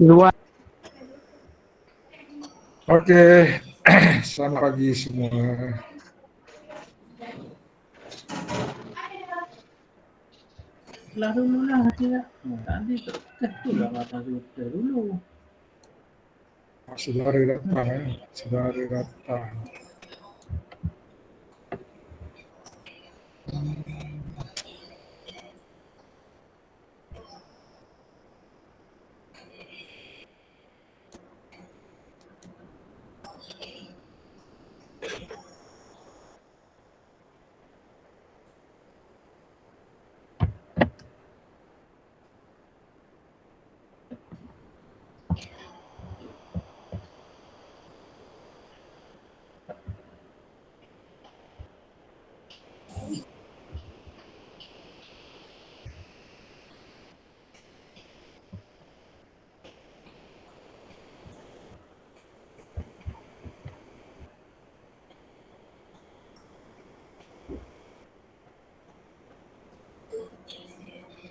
Luar. Oke, selamat pagi semua. Lah dulu lah dia. Tadi tes tu lah kata dia dulu. Saudara datang, saudara datang.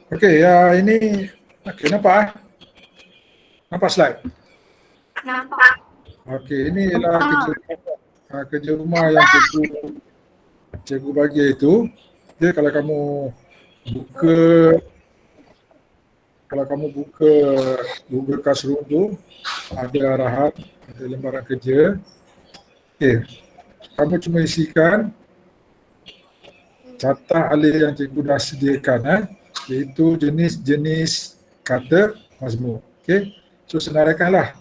Oke, ya ini kenapa? Nampak slide? Nampak. Oke, ini ialah kerja rumah yang cikgu bagi itu. Jadi kalau kamu buka Google Classroom tu, ada arahan, ada lembaran kerja. Okey, kamu cuma isikan catat alih yang cikgu dah sediakan, iaitu jenis-jenis kata mazmum. Okey, so senaraikanlah.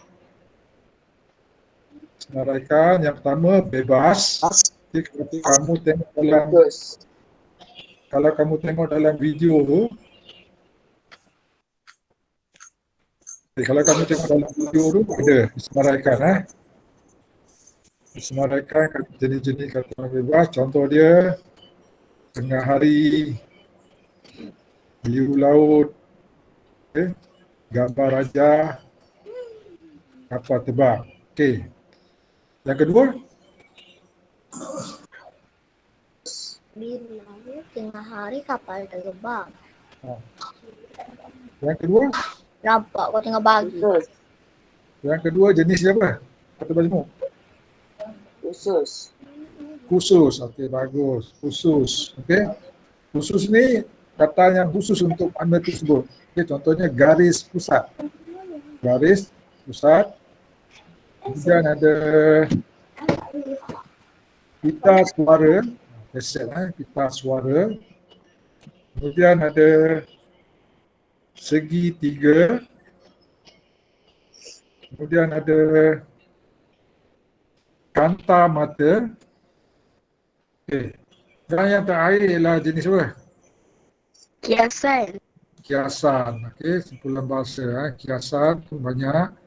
Senaraikan yang pertama bebas. Okay, kalau kamu tengok dalam video tu, ada disenaraikan. Disenaraikan jenis-jenis kata bebas. Contoh dia tengah hari, biru laut, okay, gambar raja, kapal terbang. Okey. Yang kedua, Biru laut, tengah hari kapal terbang. Yang kedua, Nampak kau tengah bagi. yang kedua jenis apa? Kata mazmum. Khusus. Khusus. Okey, bagus. Khusus. Okey. Khusus ni kata yang khusus untuk makna tersebut. Okey, contohnya garis pusat. Garis pusat. Kemudian ada pita suara. Pita suara. Kemudian ada segi tiga. Kemudian ada kanta mata. Okey. Dan yang terakhir ialah jenis apa? Kiasan. Kiasan. Okey, simpulan bahasa. Kiasan tu banyak.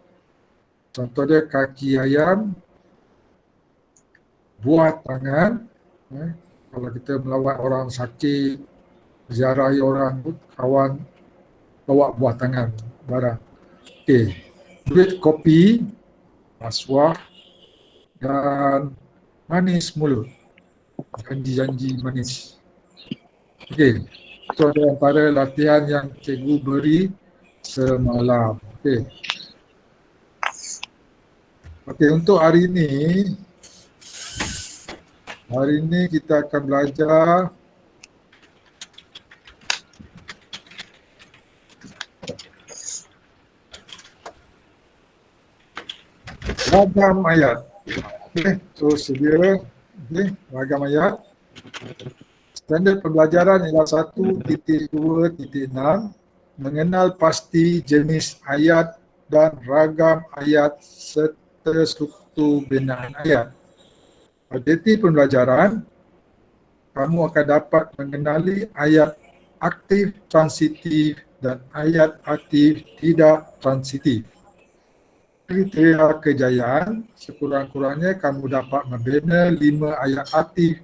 Contoh dia kaki ayam, buah tangan. Kalau kita melawat orang sakit, ziarahi orang, kawan, bawa buah tangan, barang. Okey. Duit kopi, rasuah, dan manis mulut. Janji-janji manis. Okey. Itu ada antara latihan yang cikgu beri semalam. Okey. Okey, untuk hari ini kita akan belajar ragam ayat. Okey, so sedia ragam ayat. Standard pembelajaran ialah 1.2.6, mengenal pasti jenis ayat dan ragam ayat serta struktur binaan ayat. Objektif pembelajaran, kamu akan dapat mengenali ayat aktif transitif dan ayat aktif tidak transitif. Kriteria kejayaan, sekurang-kurangnya kamu dapat membina 5 ayat aktif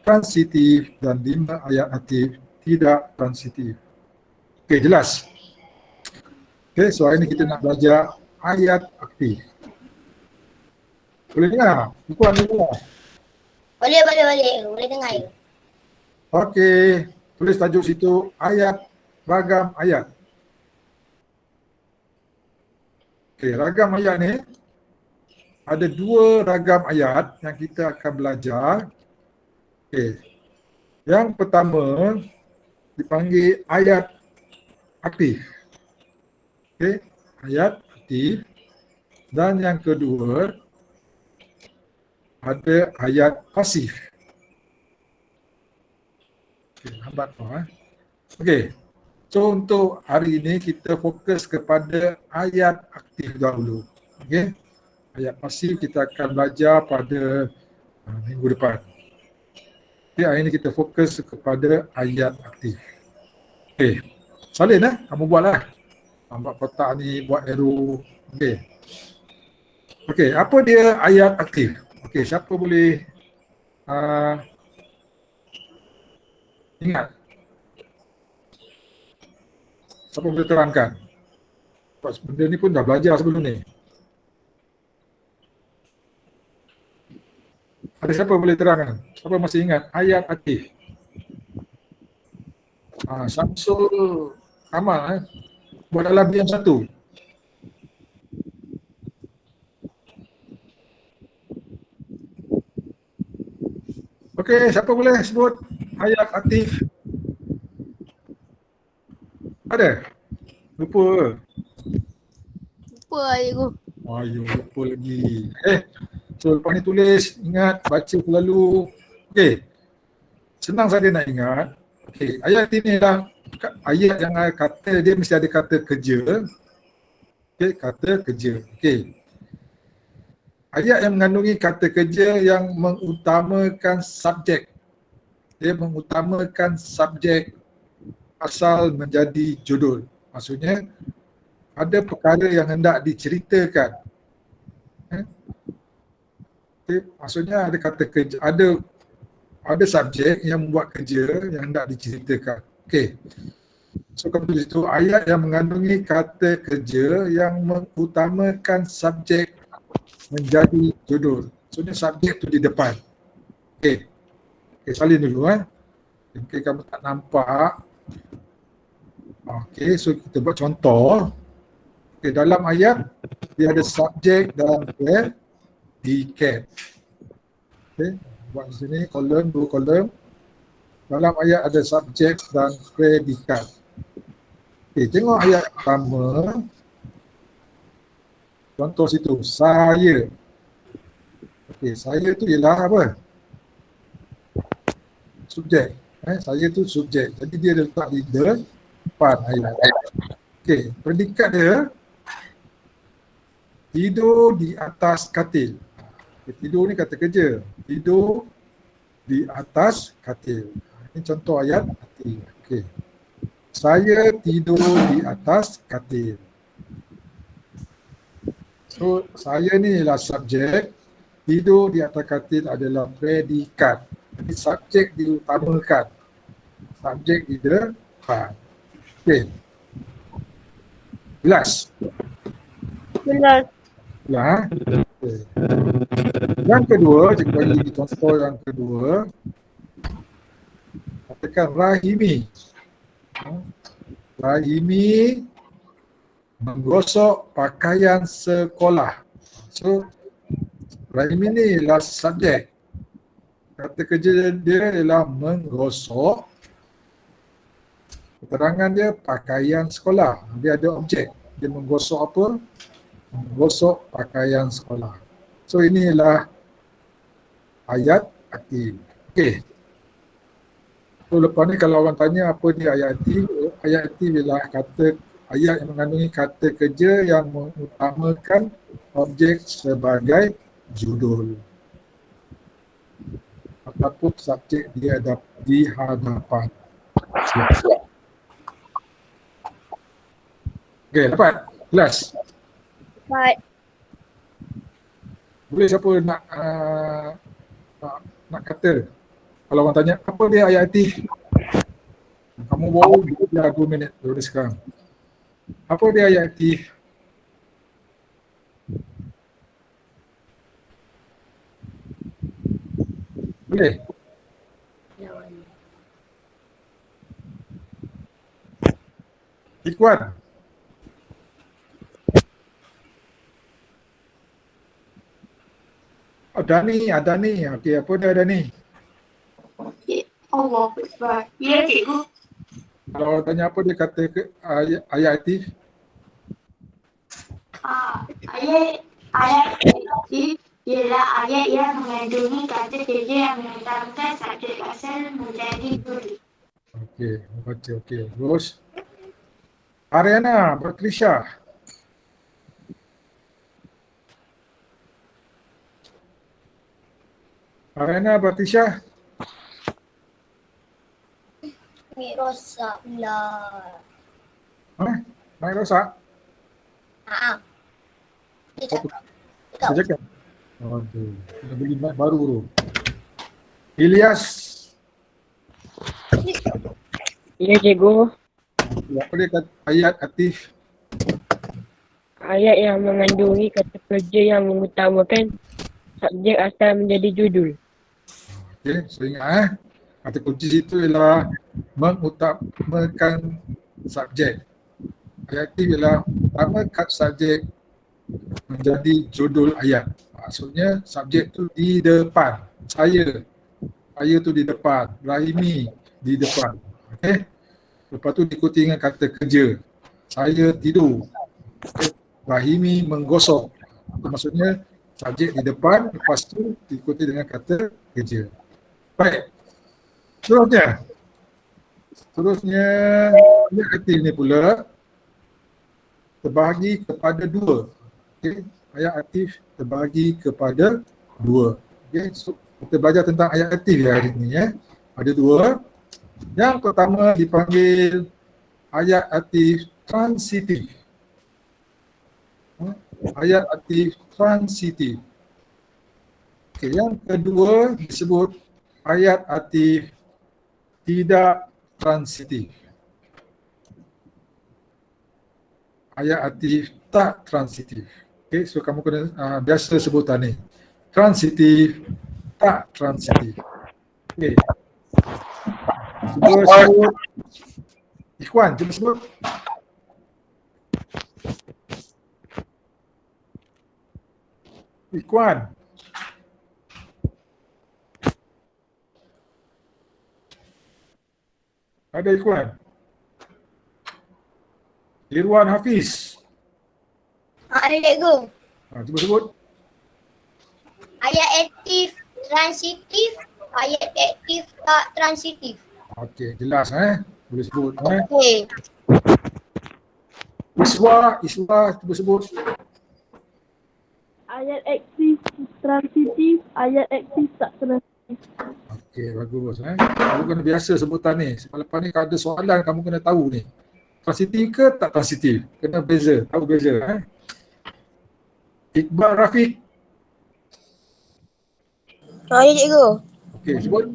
transitif dan 5 ayat aktif tidak transitif. Okey, jelas? Okey, so hari ini kita nak belajar ayat aktif. Boleh dengar? Tuan dengar? Boleh dengar ya. Okey, tulis tajuk situ ayat, ragam ayat. Okey, ragam ayat ni ada 2 ragam ayat yang kita akan belajar. Okey. Yang pertama dipanggil ayat aktif. Okey, ayat aktif. Dan yang kedua ada ayat pasif. Okey, lambat tu Okey. So untuk hari ini kita fokus kepada ayat aktif dahulu. Okey. Ayat pasif kita akan belajar pada minggu depan. Okey, hari ini kita fokus kepada ayat aktif. Okey. Salin kamu buatlah. Buat kotak ni, buat arrow. Okey. Okey, apa dia ayat aktif? Okey, siapa boleh ingat? Siapa boleh terangkan? Sebab benda ni pun dah belajar sebelum ni. Ada siapa boleh terangkan? Siapa masih ingat ayat aktif? Syamsul Kamal buat dalam BM1. Okey, siapa boleh sebut ayat aktif? Ada? Lupa. Lupa cikgu. Ayuh, lupa lagi. So lepas ni tulis, ingat, baca selalu. Okey. Senang saja nak ingat. Okey, ayat ini lah ayat yang kata dia mesti ada kata kerja. Okey, kata kerja. Okey. Ayat yang mengandungi kata kerja yang mengutamakan subjek. Dia mengutamakan subjek asal menjadi judul. Maksudnya ada perkara yang hendak diceritakan. Okay. Maksudnya ada kata kerja, ada subjek yang membuat kerja yang hendak diceritakan. Okey. So kalau tulis itu ayat yang mengandungi kata kerja yang mengutamakan subjek menjadi judul. Maksudnya subjek tu di depan. Okey. Okey, salin dulu Okey, kamu tak nampak. Okey, so kita buat contoh. Okey, dalam ayat dia ada subjek dan predikat. Okey, buat di sini kolom, 2 kolom. Dalam ayat ada subjek dan predikat. Okey, tengok ayat pertama. Contoh situ, saya. Okey, saya tu ialah apa? Subjek. Saya tu subjek. Jadi dia letak di depan ayat. Okey, predikat dia tidur di atas katil. Tidur ni kata kerja. Tidur di atas katil. Ini contoh ayat katil. Okey. Saya tidur di atas katil. So, saya ni ialah subjek. Tidur di atas katil adalah predikat. Jadi subjek diutamakan. Subjek di depan. Okey. Jelas? Jelas. Ya. Okay. Yang kedua, cikgu bagi contoh yang kedua. Katakan Rahimi. Rahimi menggosok pakaian sekolah. So, Rahimi ni ialah subjek. Kata kerja dia ialah menggosok. Keterangan dia pakaian sekolah. Dia ada objek. Dia menggosok apa? Menggosok pakaian sekolah. So inilah ayat aktif. Okey. So lepas ni kalau orang tanya apa dia ayat aktif ialah kata ayat yang mengandungi kata kerja yang mengutamakan objek sebagai judul ataupun subjek dia di hadapan. Okey, dapat? Kelas? Baik. Boleh siapa nak kata? Kalau orang tanya, apa dia ayat aktif? Kamu baru dah 2 minit dari sekarang. Apa dia ayat aktif? Boleh? Ikuan. ada ni. Okey, apa dia ada ni? Allah Akbar. Ya, cikgu. Kalau tanya apa dia kata ayat aktif? Ayat aktif ialah ayat yang mengandungi kata kerja yang menetapkan subjek asal menjadi judul. Okey, baca okey. Terus Ariana, Batrisha. Ariana, Batrisha. Mi rosak pula. Main rosak? Haa. Dia cakap. Saya cakap. Aduh, kena beli mic baru tu. Ilyas. Ya, cikgu. Apa dia kata ayat aktif? Ayat yang mengandungi kata kerja yang mengutamakan subjek asal menjadi judul. Okey, saya ingat kata kunci situ ialah mengutamakan subjek. Ayat aktif ialah utamakan subjek menjadi judul ayat. Maksudnya subjek tu di depan. Saya tu di depan. Rahimi di depan. Okey. Lepas tu diikuti dengan kata kerja. Saya tidur. Okay. Rahimi menggosok. Itu maksudnya subjek di depan, lepas tu diikuti dengan kata kerja. Baik. Seterusnya ayat aktif ni pula terbahagi kepada dua. Okay. Ayat aktif terbahagi kepada dua. Okay. So, kita belajar tentang ayat aktif hari ini. Ada dua. Yang pertama dipanggil ayat aktif transitif. Ayat aktif transitif. Okay. Yang kedua disebut ayat aktif tidak transitif. Ayat aktif tak transitif. Okay, so kamu kena biasa sebutan ni. Transitif, tak transitif. Okay. Cuba sebut. Ikhwan, cuba sebut. Ikhwan. Ada Ikhwan? Irwan Hafiz. Ada cikgu. Cuba sebut. Ayat aktif transitif, ayat aktif tak transitif. Okey, jelas boleh sebut Okey. Iswa, cuba sebut. Ayat aktif transitif, ayat aktif tak transitif. Okey, bagus. Kamu kena biasa sebutan ni. Sebab lepas ni kalau ada soalan kamu kena tahu ni. Transitif ke tak transitif? Kena beza, tahu beza. Iqbal Rafiq. Ya cikgu. Okey, sebut.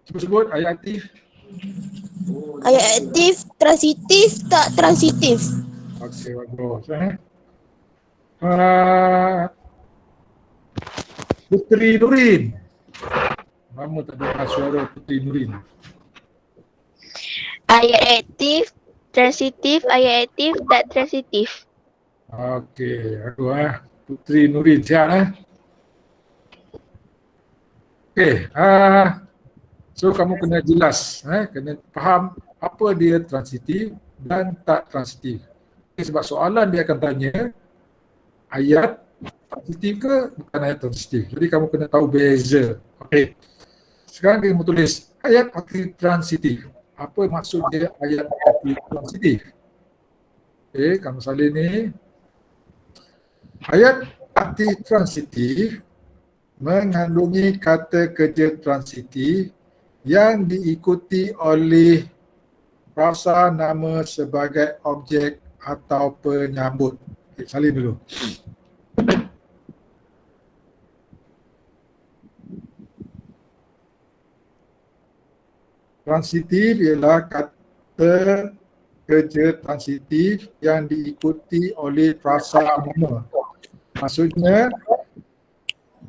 Cuba sebut ayat aktif. Ayat aktif transitif tak transitif. Okey, bagus. Putri Nurin. Lama tak dengar suara Putri Nurin. Ayat aktif, transitif, ayat aktif, tak transitif. Okey, aku Putri Nurin, sihat Okey, so kamu kena jelas, kena faham apa dia transitif dan tak transitif. Okay, sebab soalan dia akan tanya ayat transitif ke bukan ayat transitif. Jadi kamu kena tahu beza. Okey. Sekarang kamu tulis ayat aktif transitif. Apa maksud dia ayat aktif transitif? Okey, kamu salin ni. Ayat aktif transitif mengandungi kata kerja transitif yang diikuti oleh frasa nama sebagai objek atau penyambut. Okay, salin dulu. Transitif ialah kata kerja transitif yang diikuti oleh frasa nama. Maksudnya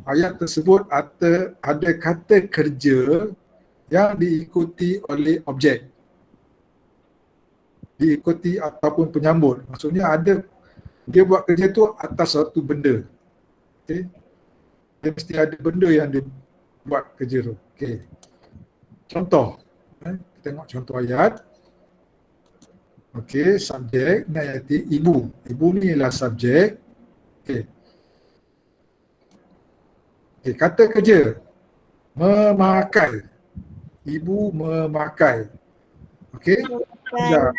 ayat tersebut ada kata kerja yang diikuti oleh objek. Diikuti ataupun penyambut. Maksudnya ada Dia buat kerja tu atas satu benda. Okey. Dia mesti ada benda yang dia buat kerja tu. Okey. Contoh. Kita tengok contoh ayat. Okey, subjek ni ayat ibu. Ibu ni ialah subjek. Okey. Okey, kata kerja. Memakai. Ibu memakai. Okey. Ya.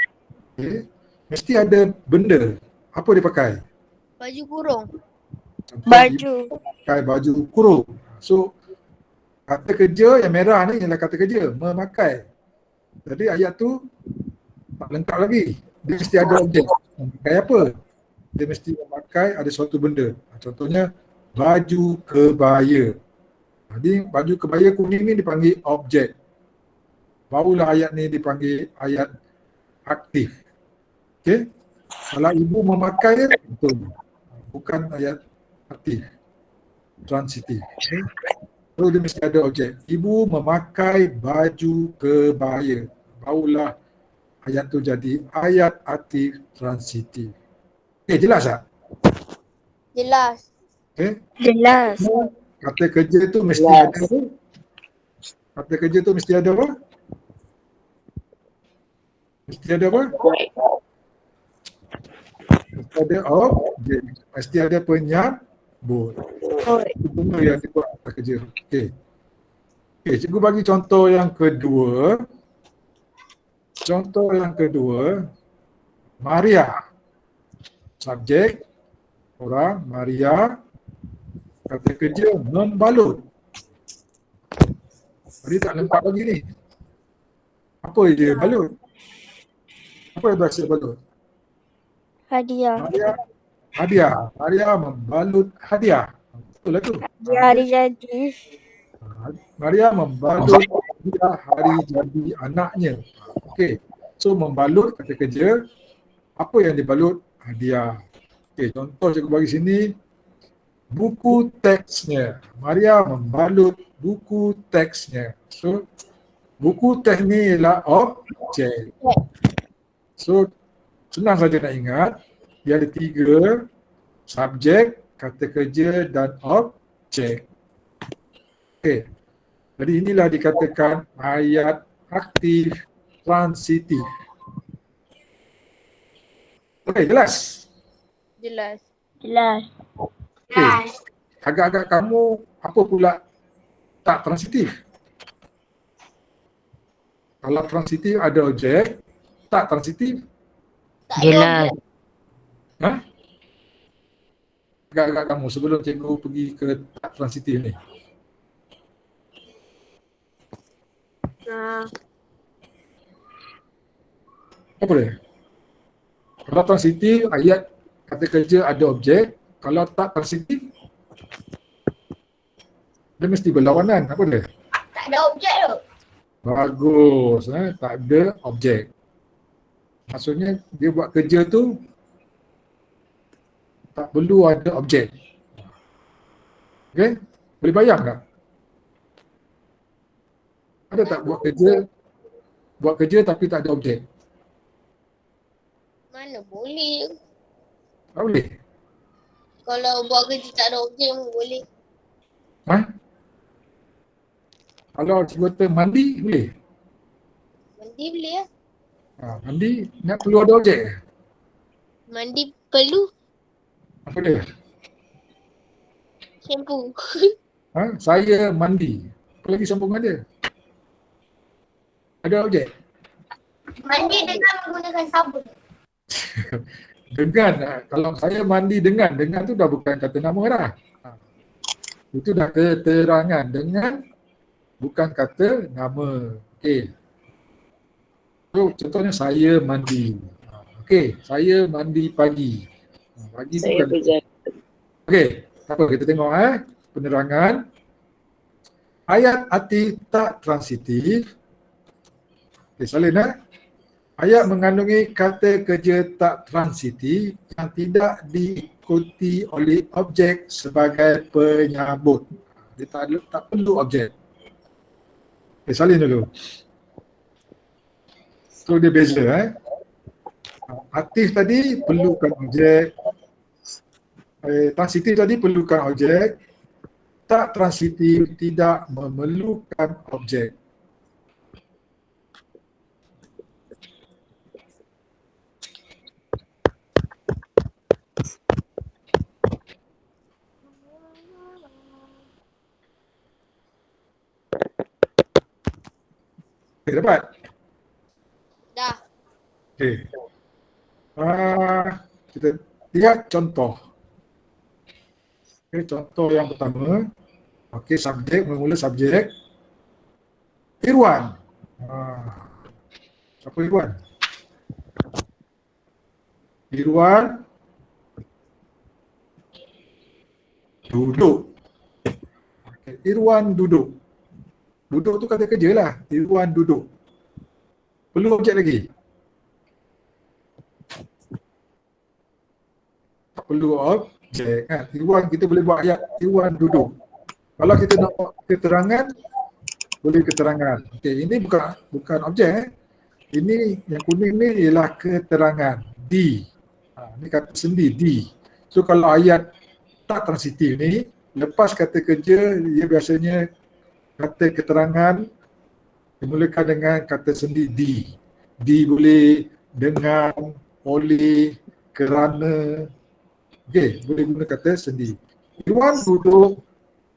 Okey. Mesti ada benda. Apa dia pakai? Baju kurung. Baju. Pakai baju kurung. So, kata kerja yang merah ni ialah kata kerja. Memakai. Jadi ayat tu tak lengkap lagi. Dia mesti ada objek. Memakai apa? Dia mesti memakai ada suatu benda. Contohnya, baju kebaya. Jadi, baju kebaya kuning ni dipanggil objek. Barulah ayat ni dipanggil ayat aktif. Okey? Kalau ibu memakai, betul. Bukan ayat aktif. Transitif. Okay? So dia mesti ada objek. Ibu memakai baju kebaya. Barulah ayat tu jadi ayat aktif transitif. Jelas tak? Jelas. Okay? Jelas. Kata kerja tu mesti ada apa? Kata kerja tu mesti ada apa? Mesti ada apa? Mesti ada objek. Mesti ada penyambut. Itu benda yang dibuat kata kerja. Okey. Okey, cikgu bagi contoh yang kedua. Contoh yang kedua, Maria. Subjek, orang, Maria. Kata kerja, membalut. Tadi tak lengkap lagi ni. Apa dia balut? Apa yang bahasa balut? Hadiah. Maria membalut hadiah. Betul lah tu. Hari jadi. Maria membalut hadiah hari jadi anaknya. Okey. So membalut kata kerja. Apa yang dibalut? Hadiah. Okey, contoh cikgu bagi sini. Buku teksnya. Maria membalut buku teksnya. So buku teks ni ialah objek. So senang saja nak ingat. Dia ada 3, subjek, kata kerja dan objek. Okey. Jadi inilah dikatakan ayat aktif transitif. Okey, jelas? Jelas. Jelas. Okey. Agak-agak kamu apa pula tak transitif? Kalau transitif ada objek, tak transitif? Jelas. Ha? Agak-agak kamu sebelum cikgu pergi ke tak transitif ni. Apa dia? Kalau transitif, ayat kata kerja ada objek. Kalau tak transitif, dia mesti berlawanan. Apa dia? Tak ada objek tu. Bagus. Tak ada objek. Maksudnya dia buat kerja tu tak perlu ada objek. Okey? Boleh bayang tak? Ada tak buat kerja tapi tak ada objek? Mana boleh. Tak boleh. Kalau buat kerja tak ada objek pun boleh. Ha? Kalau cikgu kata mandi, boleh? Mandi boleh lah. Mandi nak perlu ada objek ke? Mandi perlu Apa dia? shampoo. Saya mandi. Apa lagi sambungan dia? Ada objek? Mandi dengan menggunakan sabun. Dengan, kalau saya mandi dengan tu dah bukan kata nama dah. Itu dah keterangan. Dengan bukan kata nama. Okey. So, contohnya saya mandi. Okey, saya mandi pagi. Pagi tu bukan. Okey, apa kita tengok penerangan. Ayat arti tak transitif. Okey, salin Ayat mengandungi kata kerja tak transitif yang tidak diikuti oleh objek sebagai penyambut. Dia tak perlu objek. Okay, salin dulu. So dia beza. Aktif tadi perlukan objek, Transitif tadi perlukan objek, tak transitif tidak memerlukan objek. Okay, dapat? Dah. Okay. Kita lihat contoh. Okay, contoh yang pertama. Okay, subjek, mula subjek. Irwan. Siapa Irwan? Irwan duduk. Okay, Irwan duduk. Duduk tu kata kerja lah. Irwan duduk. Perlu objek lagi? Tak perlu objek kan. Irwan kita boleh buat ayat Irwan duduk. Kalau kita nak buat keterangan, boleh keterangan. Okey, ini bukan objek. Ini yang kuning ni ialah keterangan. D. Ni kata sendi D. So kalau ayat tak transitif ni, lepas kata kerja, dia biasanya kata keterangan dimulakan dengan kata sendi D. D boleh dengan, oleh, kerana. Okey, boleh guna kata sendi. Irwan duduk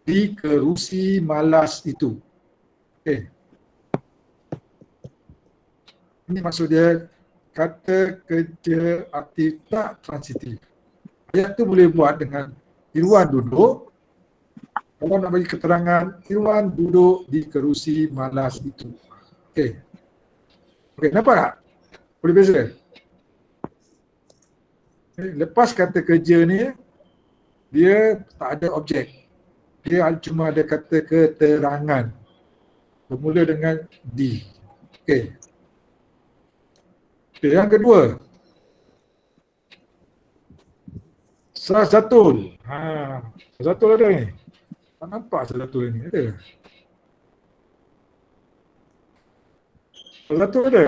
di kerusi malas itu. Okey. Ini maksud dia kata kerja aktif tak transitif. Ayat tu boleh buat dengan Irwan duduk. Kalau nak bagi keterangan, Irwan duduk di kerusi malas itu. Okey. Okey, nampak tak? Boleh beza? Okay. Lepas kata kerja ni, dia tak ada objek. Dia cuma ada kata keterangan. Bermula dengan D. Okey. Okay, yang kedua. Sazatul. Sazatul ada ni? Tak nampak Sazatul ni. Ada? Sazatul ada?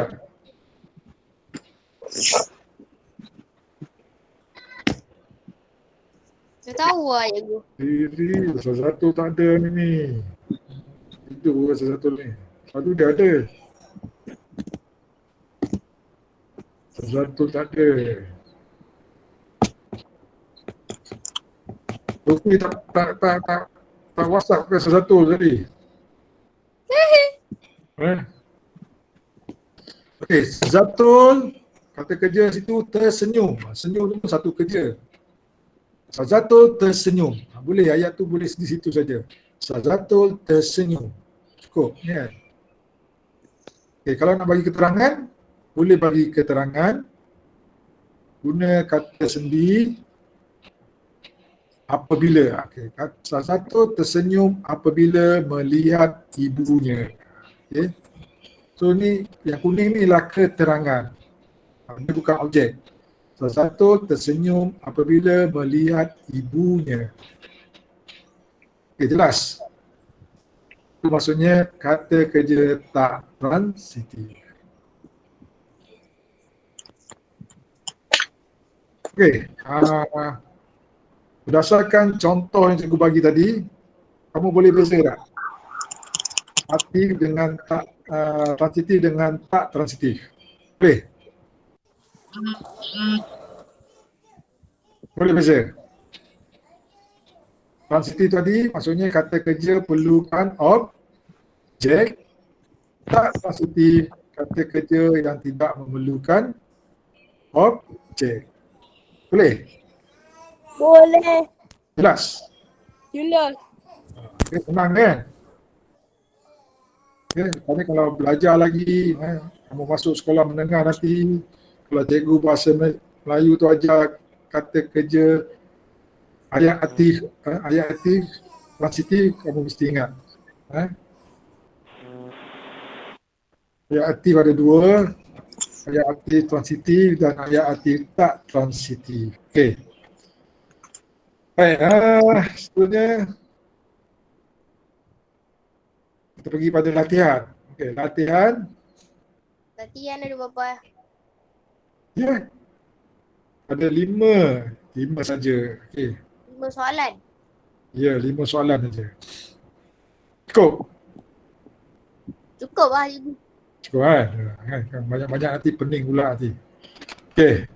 Dah tahu lah cikgu. Diri, Sazatul tak ada ni. Itu Sazatul ni. Satu dia ada. Sazatul tak ada. Luki tak WhatsApp ke Sazatul tadi. Okey, Sazatul kata kerja situ tersenyum. Senyum tu satu kerja. Sazatul tersenyum. Boleh ayat tu boleh di situ saja. Sazatul tersenyum. Cukup, ni kan? Okey, kalau nak bagi keterangan, boleh bagi keterangan guna kata sendi apabila. Okey, salah satu tersenyum apabila melihat ibunya. Okey. So ni yang kuning ni ialah keterangan. Ini bukan objek. Salah satu tersenyum apabila melihat ibunya. Okey, jelas? Itu maksudnya kata kerja tak transitif. Okey, berdasarkan contoh yang cikgu bagi tadi, kamu boleh beza tak? Aktif dengan tak transitif dengan tak transitif. Boleh? Boleh beza? Transitif tadi maksudnya kata kerja perlukan objek. Tak transitif kata kerja yang tidak memerlukan objek. Boleh? Boleh. Jelas? Jelas. Okay, senang kan? Okay, tapi kalau belajar lagi, kamu masuk sekolah menengah nanti, kalau cikgu bahasa Melayu tu ajar kata kerja ayat aktif transitif, kamu mesti ingat. Ayat aktif ada dua, ayat aktif transitif dan ayat aktif tak transitif. Okey. Baik, seterusnya kita pergi pada latihan. Okey, latihan. Latihan ada berapa? Ya. Ada lima saja. Okey. 5 soalan. Ya, 5 soalan saja. Cukup? Cukup lah cikgu. Cukup kan? Banyak-banyak nanti pening pula nanti. Okey.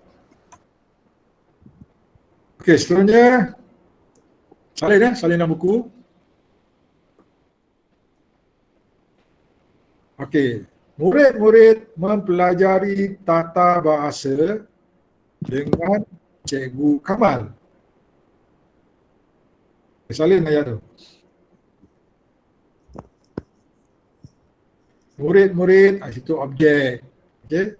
Okey, seterusnya salin dalam buku. Okey, murid-murid mempelajari tata bahasa dengan Cikgu Kamal. Salin ayat tu. Murid-murid, situ objek. Okey.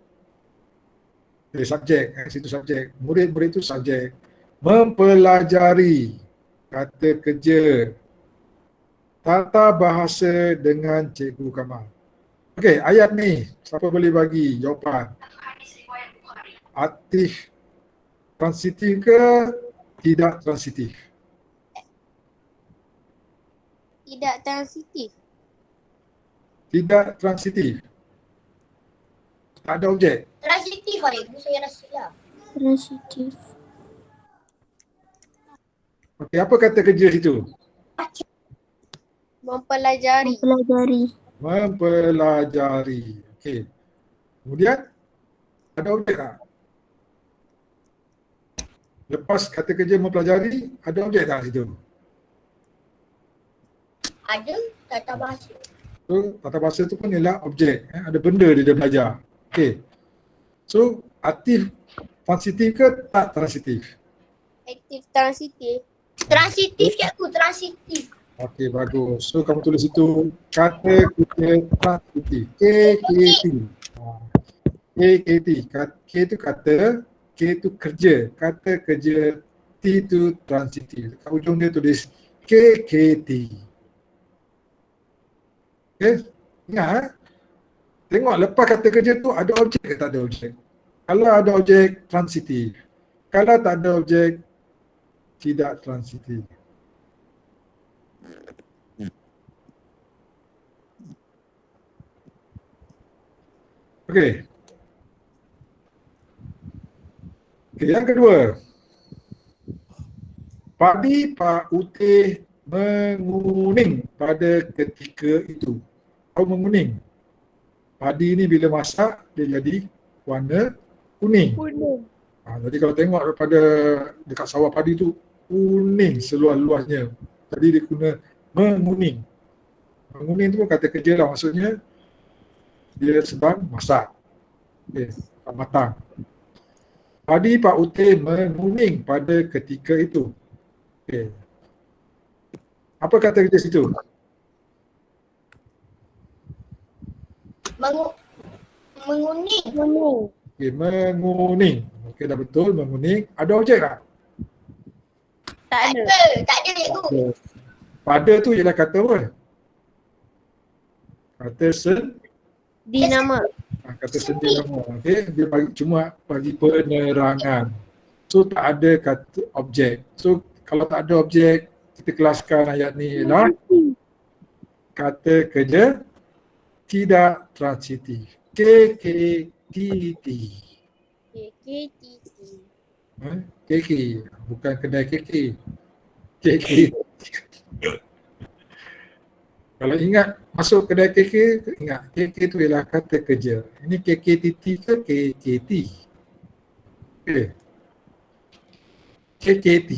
Subjek, situ subjek. Murid-murid itu subjek. Mempelajari, kata kerja, tata bahasa dengan Cikgu Kamal. Okey, ayat ni, siapa boleh bagi jawapan? Aktif transitif ke tidak transitif? Tidak transitif. Tidak transitif. Tak ada objek. Transitif lah cikgu, saya rasa lah. Transitif. Okey, apa kata kerja situ? Mempelajari. Mempelajari. Mempelajari. Okey. Kemudian ada objek tak? Lepas kata kerja mempelajari, ada objek tak situ? Ada tata bahasa. So, tata bahasa tu pun ialah objek. Ada benda dia belajar. Okey. So, aktif transitif ke tak transitif? Aktif transitif. Transitif cikgu, transitif. Okey, bagus. So, kamu tulis itu kata kerja transitif. KKT. KKT. K itu kata, K itu kerja. Kata kerja, T itu transitif. Kat ujung dia tulis KKT. Okey, ingat. Tengok lepas kata kerja tu ada objek ke tak ada objek? Kalau ada objek, transitif. Kalau tak ada objek, tidak transitif. Okey. Okey, yang kedua. Padi Pak Utih menguning pada ketika itu. Tahu menguning? Padi ni bila masak, dia jadi warna kuning. Jadi kalau tengok daripada dekat sawah padi tu, kuning seluas-luasnya. Jadi dia guna menguning. Menguning tu pun kata kerja lah, maksudnya dia sedang masak. Okay, matang. Padi Pak Utih menguning pada ketika itu. Okay. Apa kata kerja situ? Menguning. Okay, menguning. Okey, dah betul, menguning. Ada objek tak? Tak ada. Tak ada cikgu. Pada tu ialah kata apa? Kata Dinama. kata sendi nama. Okey, dia cuma bagi penerangan. So tak ada kata objek. So kalau tak ada objek, kita kelaskan ayat ni ialah kata kerja tidak transitif. KKTT. KKTT. KK, bukan kedai KK. KK. Kalau ingat masuk kedai KK, ingat KK tu ialah kata kerja. Ini KKTT ke KKT? Okay. KKT.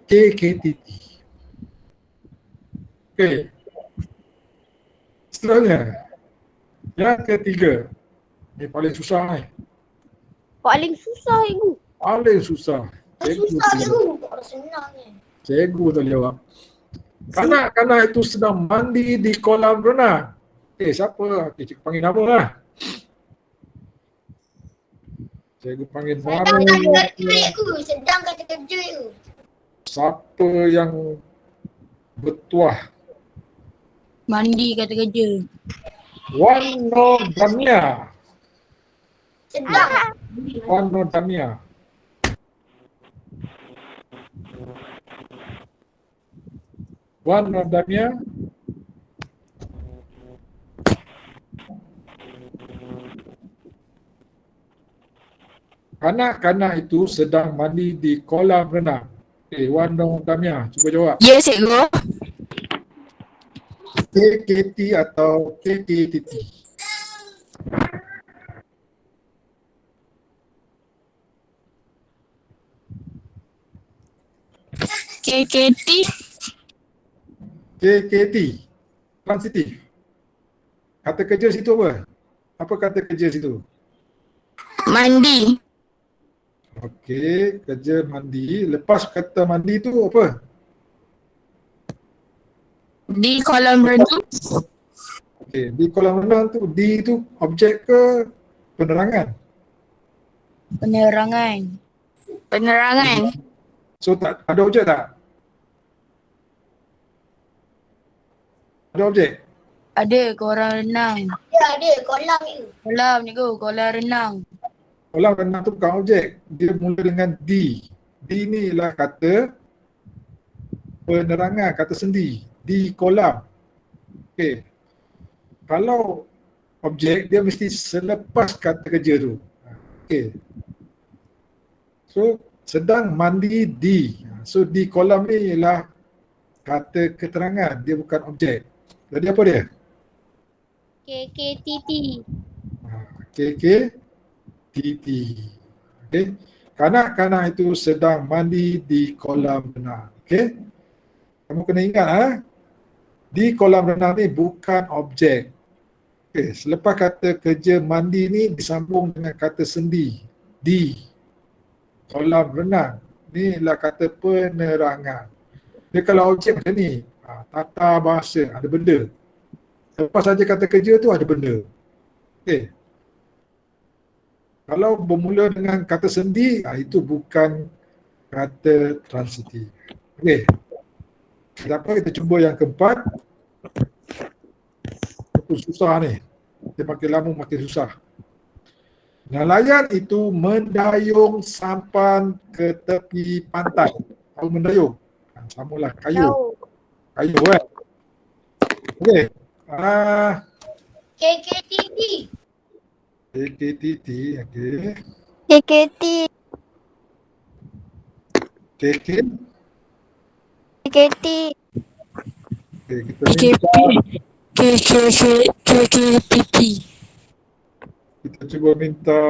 KKTT. Okay. Seterusnya. Yang ketiga. Ini paling susah ni. Paling susah cikgu. Paling susah. Susah cikgu. Tak ada senang ni. Cikgu tak jawab. Kanak-kanak itu sedang mandi di kolam renang. Siapa? Cikgu panggil nama lah. Cikgu panggil nama. Sedang kata kerja cikgu. Sedang kata kerja cikgu. Siapa yang bertuah? Mandi kata kerja. Wanodamia. Sedang. Wanodamia. Wanodamia. Kanak-kanak itu sedang mandi di kolam renang. Wan dan Damia, cuba jawab. Ya, cikgu. KKT atau KKTT? KKT. KKT, transitif. Kata kerja situ apa? Apa kata kerja situ? Mandi. Okey, kerja mandi. Lepas kata mandi tu apa? Di kolam renang. Okey, di kolam renang tu, di tu objek ke penerangan? Penerangan. Penerangan. So tak ada objek tak? Ada objek? Ada kolam renang. Ya, ada kolam ni. Kolam ni go, kolam renang. Kolam renang tu bukan objek. Dia mula dengan D. D ni ialah kata penerangan, kata sendi. Di kolam. Okey. Kalau objek, dia mesti selepas kata kerja tu. Okey. So, sedang mandi di. So, di kolam ni ialah kata keterangan. Dia bukan objek. Jadi apa dia? KKTT. KKTT. Okey. Kanak-kanak itu sedang mandi di kolam renang. Okey. Kamu kena ingat di kolam renang ni bukan objek. Okey, selepas kata kerja mandi ni disambung dengan kata sendi. Di kolam renang. Ni lah kata penerangan. Dia kalau objek macam ni, tata bahasa, ada benda. Lepas saja kata kerja tu ada benda. Okey. Kalau bermula dengan kata sendi, itu bukan kata transitif. Okey. Kenapa kita cuba yang keempat? Itu susah ni. Dia makin lama makin susah. Nelayan itu mendayung sampan ke tepi pantai. Tahu mendayung? Samalah kayu. Kayu kan? Okey. KKTT. KKTT, okey. KKT. KK. KKT. Okey, kita minta, KKPT. kita cuba minta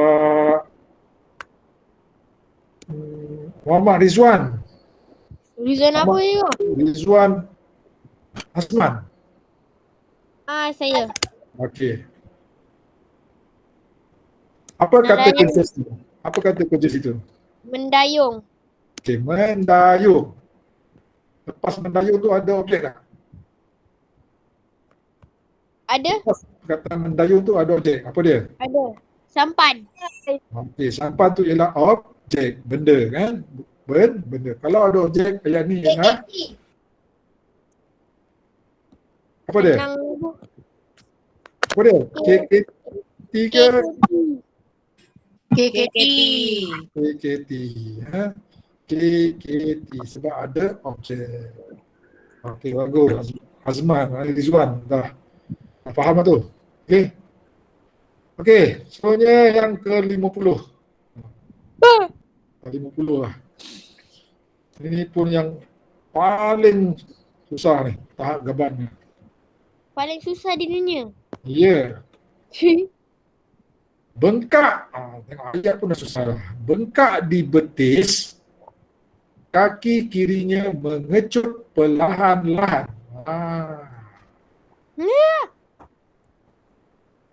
Muhammad Rizwan. Rizwan apa you? Rizwan Hasman. Saya. Okey. Apa kata Nelayan. kerja situ? Apa kata kerja situ? Mendayung. Okey, mendayung. Lepas mendayung tu ada objek tak? Ada? Lepas kata mendayung tu ada objek. Apa dia? Ada. Sampan. Okey, sampan tu ialah objek, benda kan? Benda. Kalau ada objek yang ni ialah KKT. apa dia? Renang. Apa dia? KKT ke? KKT. KKT. KKT sebab ada objek. Okey, bagus. Azman, Rizwan dah faham tu. Okey. Okey, soalnya yang ke-50. 50 lah. Ini pun yang paling susah ni, tahap gabannya. Paling susah di dunia. Ya. Bengkak, tengok ayat pun dah susah lah. Bengkak di betis, kaki kirinya mengecut perlahan-lahan.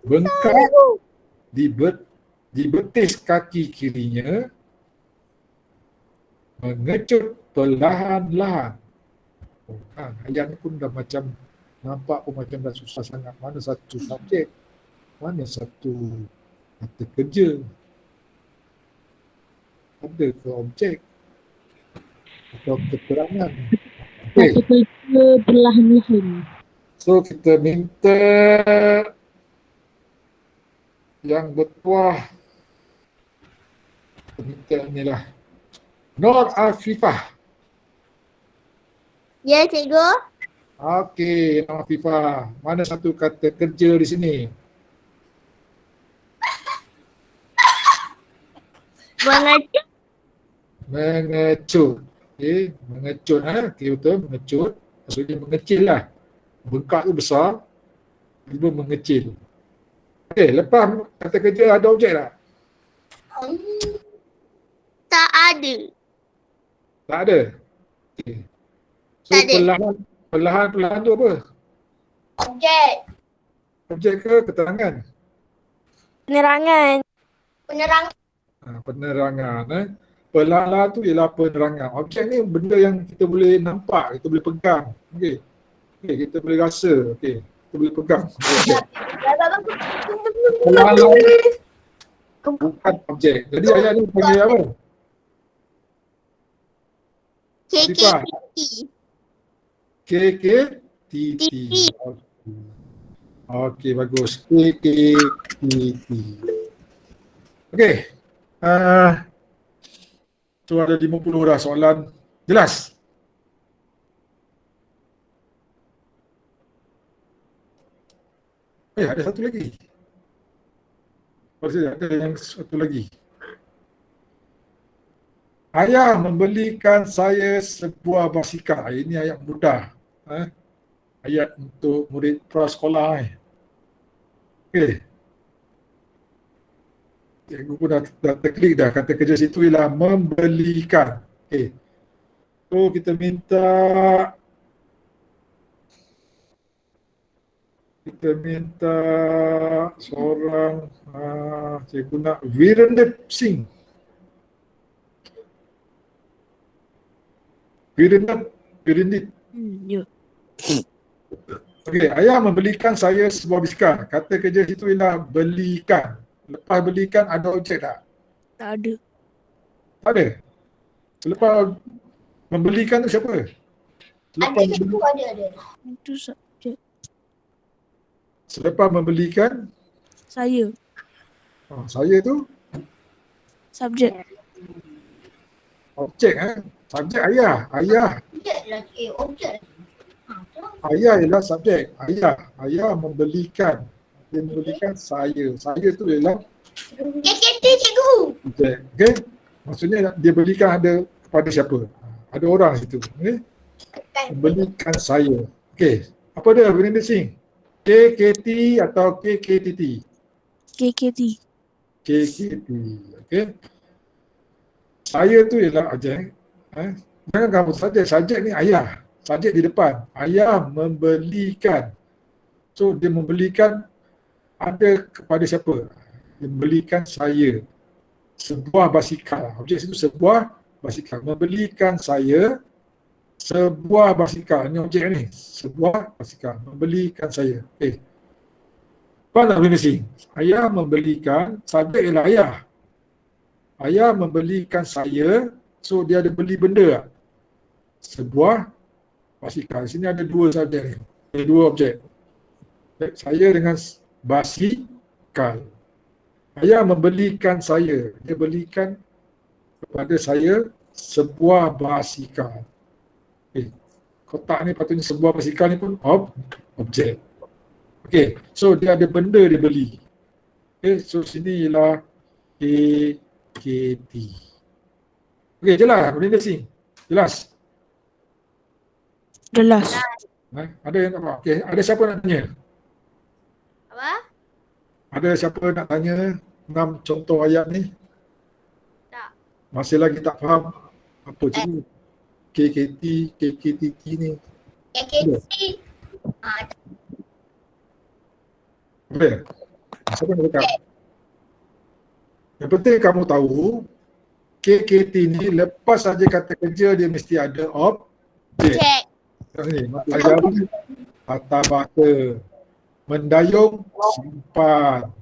Bengkak di betis kaki kirinya mengecut perlahan-lahan. Ayat ni pun dah macam nampak pun macam dah susah sangat. Mana satu subjek, mana satu kata kerja, ada ke objek atau keterangan. Okay. Kata kerja perlahan-lahan. So kita minta yang bertuah, kita minta inilah Nur Afifah. Ya, cikgu. Okey, Nur Afifah. Mana satu kata kerja di sini? Mengecut. Mengecut. Okey, mengecut okey betul, mengecut. Maksudnya mengecil lah. Bengkak tu besar, tiba mengecil. Okey, lepas kata kerja ada objek tak? Tak ada. Tak ada. Okey. So Tak ada. perlahan tu apa? Objek. Objek ke keterangan? Penerangan. Penerang. Penerangan. Perlahan tu ialah penerangan. Objek ni benda yang kita boleh nampak, kita boleh pegang. Okey. Okey, kita boleh rasa. Okey, kita boleh pegang. Objek. Perlahan bukan objek. Jadi ayat ni panggil apa? KKT. KKTT. Okey, bagus. KKTT. Okey. Tu ada 50 dah soalan. Jelas? Ada satu lagi. Maksudnya ada yang satu lagi. Ayah membelikan saya sebuah basikal. Ini ayat mudah. Ayat untuk murid prasekolah. Okey. Cikgu pun dah terklik dah. Kata kerja situ ialah membelikan. Okey. So kita minta seorang cikgu nak Virendip Singh. Virendip. Ya. Okey, ayah membelikan saya sebuah basikal. Kata kerja situ ialah belikan. Lepas belikan ada objek tak? Tak ada. Tak ada. Selepas membelikan tu siapa? Selepas Ada. Itu subjek. Selepas membelikan Saya. saya tu Subjek. objek. Subjek ayah. Objek lah. Objek. Ayah ialah subjek. Ayah membelikan. Dia membelikan saya. Saya tu ialah KKT cikgu. objek. Okey? Maksudnya dia belikan ada kepada siapa? Ada orang situ. Okey? Membelikan saya. Okey. Apa dia Virendip Singh? KKT atau KKTT? KKT. KKT. Okey. Saya tu ialah objek. Jangan kamu subjek ni ayah. Subjek di depan. Ayah membelikan. So dia membelikan ada kepada siapa? Dia membelikan saya sebuah basikal. Objek situ sebuah basikal. Membelikan saya sebuah basikal. Ini objek ni. Sebuah basikal. Membelikan saya. Okey. Apa nak beri mesti? Ayah membelikan, subjek ialah ayah. Ayah membelikan saya, so dia ada beli benda tak? Sebuah basikal. Sini ada dua subjek ni. Ada dua objek. Saya dengan basikal. Ayah membelikan saya. Dia belikan kepada saya sebuah basikal. Kotak ni patutnya sebuah basikal ni pun objek. Okey, so dia ada benda dia beli. Okey, so sini ialah KKT. Okey, jelas Virendip Singh? Jelas? Jelas. Ada yang tak faham? Okey, ada siapa nak tanya? Apa? Ada siapa nak tanya 6 contoh ayat ni? Tak. Masih lagi tak faham apa cikgu? KKT, KKTT ni. KKT. Apa ya? Siapa nak cakap? Yang penting kamu tahu KKT ni lepas saja kata kerja dia mesti ada objek. Cek. Ni, matahari, patah bata, mendayung, simpan,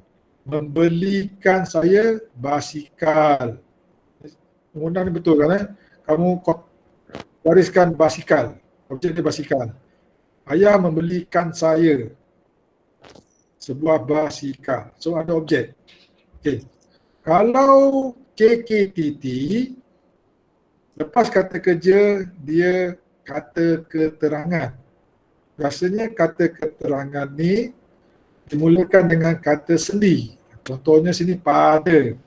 membelikan saya basikal. Penggunaan ni betul kan? Kamu gariskan basikal, objek dia basikal. Ayah membelikan saya sebuah basikal. So ada objek. Okey. Kalau KKTT lepas kata kerja dia kata keterangan. Biasanya kata keterangan ni dimulakan dengan kata sendi. Contohnya sini pada.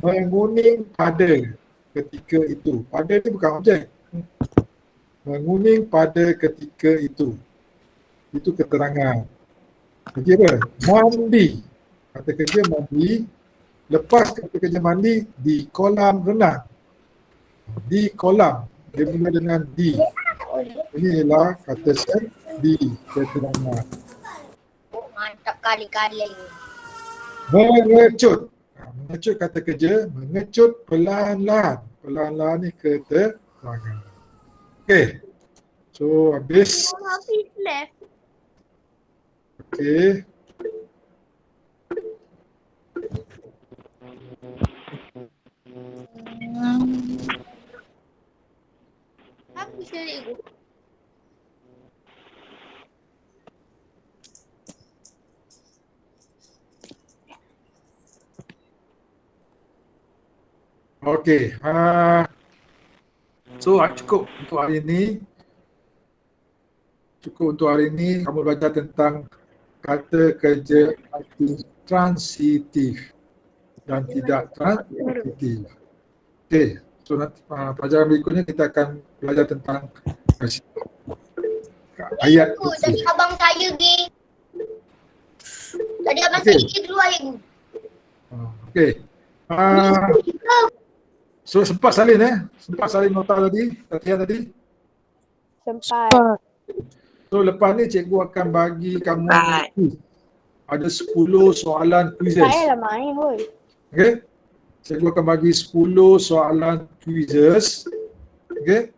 Menguning pada ketika itu. Pada itu bukan objek. Menguning pada ketika itu. Itu keterangan. Kerja apa? Mandi. Kata kerja mandi. Lepas kata kerja mandi di kolam renang. Di kolam. Dia mula dengan di. Ini ialah kata set di keterangan. Mantap kali-kali. Mengecut. Mengecut kata kerja. Mengecut perlahan-lahan. Perlahan-lahan ni keterangan. Okey. So habis. Hafiz left. Okey. Hafiz cikgu. Okey. So cukup untuk hari ini. Cukup untuk hari ini. Kamu belajar tentang kata kerja aktif transitif dan tidak transitif. Okey. So nanti pelajaran berikutnya kita akan belajar tentang ayat Cikgu, tadi abang saya gay. Tadi abang Okey. saya keluar cikgu. Okey. So sempat salin Sempat salin nota tadi, latihan tadi. Sempat. So lepas ni cikgu akan bagi kamu ada 10 soalan quizzes. Saya lah main pun. Okey. Cikgu akan bagi 10 soalan quizzes. Okey.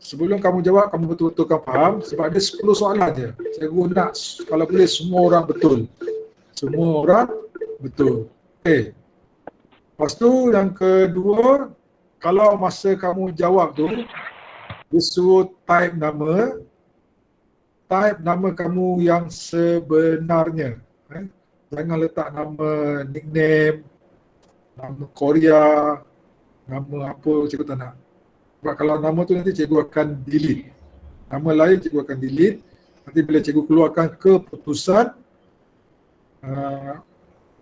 Sebelum kamu jawab, kamu betul-betul kan faham sebab ada 10 soalan je. Cikgu nak kalau boleh semua orang betul. Semua orang betul. Okey. Lepas tu yang kedua, kalau masa kamu jawab tu, dia suruh type nama kamu yang sebenarnya. Jangan letak nama nickname, nama Korea, nama apa, cikgu tak nak. Sebab kalau nama tu nanti cikgu akan delete. Nama lain cikgu akan delete. Nanti bila cikgu keluarkan keputusan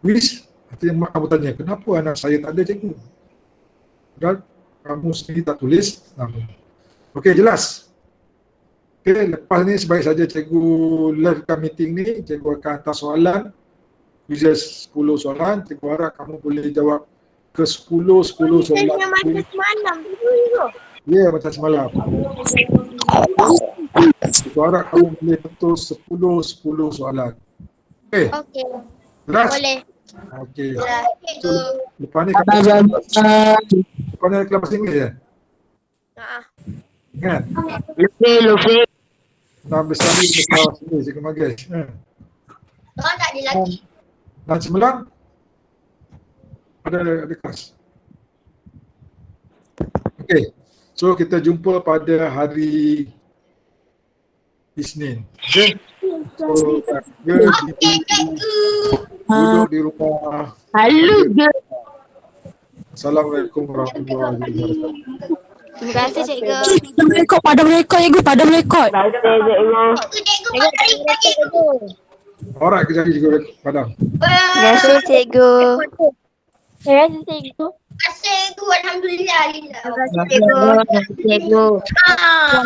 quiz, nanti mak kamu tanya, kenapa anak saya tak ada cikgu? Dan kamu sendiri tak tulis nama. Okey, jelas? Okey, lepas ni sebaik saja cikgu livekan meeting ni, cikgu akan hantar soalan, quizzes 10 soalan, cikgu harap kamu boleh jawab ke 10 soalan. Yang masa semalam tu cikgu. Ya, macam semalam. Cikgu harap kamu boleh betul 10 soalan. Okey, Okey. jelas? Boleh. Okey. Ya, So, cikgu. lepas ni kamu ada kelas bahasa Inggeris ya? Kan? Lufi. Nak bersama kelas Inggeris, cikgu Magis. Orang tak ada lagi. Dan semalam ada kelas. Okey. So kita jumpa pada hari Isnin. Okey. So Okey, cikgu. duduk di rumah. Halo je. Assalamualaikum warahmatullahi wabarakatuh. Terima kasih cikgu. Padam rekod, cikgu. Padam rekod. Cikgu mari cikgu. Alright, kejap lagi cikgu padam. Terima kasih cikgu. Terima kasih cikgu. Terima kasih cikgu. Alhamdulillah. Cikgu. Ah.